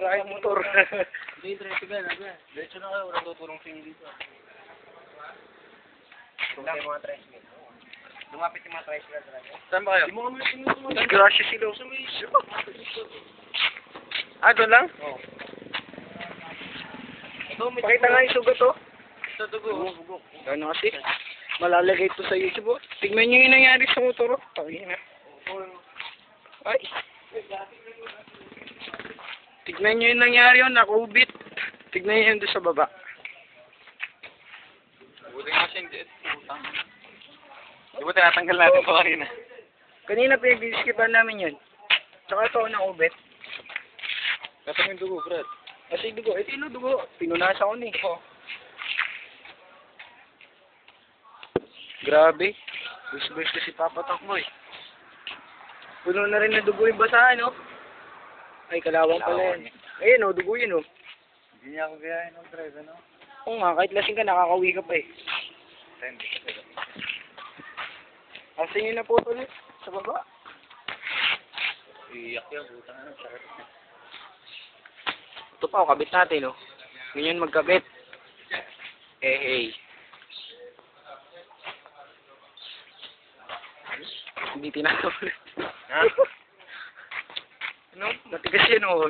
sira yung motor. Hindi, diretso ka, laga. Diretso na kayo, walang tutulong sa inyo dito. Lumapit yung mga tricycle talaga. Saan ba kayo? Di mo kami sinusunod. Gracias sila. Ah, doon lang? Oo. Pakita nga yung sugat, oh. Sa dugo. Dugo. Ano kasi? Malalagay ito sa YouTube, oh. Tignan nyo yung nangyari sa motor, oh. Pagina. Ay. Tignan nyo yung nangyari, oh. Nakubit. Tignan nyo yun doon sa baba. Buti nga siya hindi. Di ba tinatanggal natin ito kanina? Kanina pinag-diskipan namin yun. Tsaka ito, nakubit. Katang yung dugo, Brad. Kasi dugo, ito yung dugo. Pinunasan ko ni. Oh. Grabe. Bus-bus kasi papatak mo eh. Puno na rin na dugo yung basahan, no? Ay, kalawang pala yan. Ayun, oh, dugo yun, oh. Hindi niya ako gayahin ng drive, ano? Oo nga, kahit lasing ka, nakakauwi ka pa eh. Asin yun na po ulit sa baba. Iyak yan, butang ano, sakit. Ito pa, kabit natin, oh. Ganyan magkabit. Hey. Hindi tinatawag. Ha? Ano? Matigas yun, oh.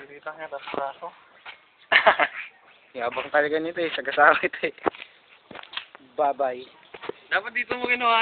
Dito nga, tapos braso. Yabang talaga nito eh. Sagasakit eh. Bye-bye. Dapat dito mo kinuha,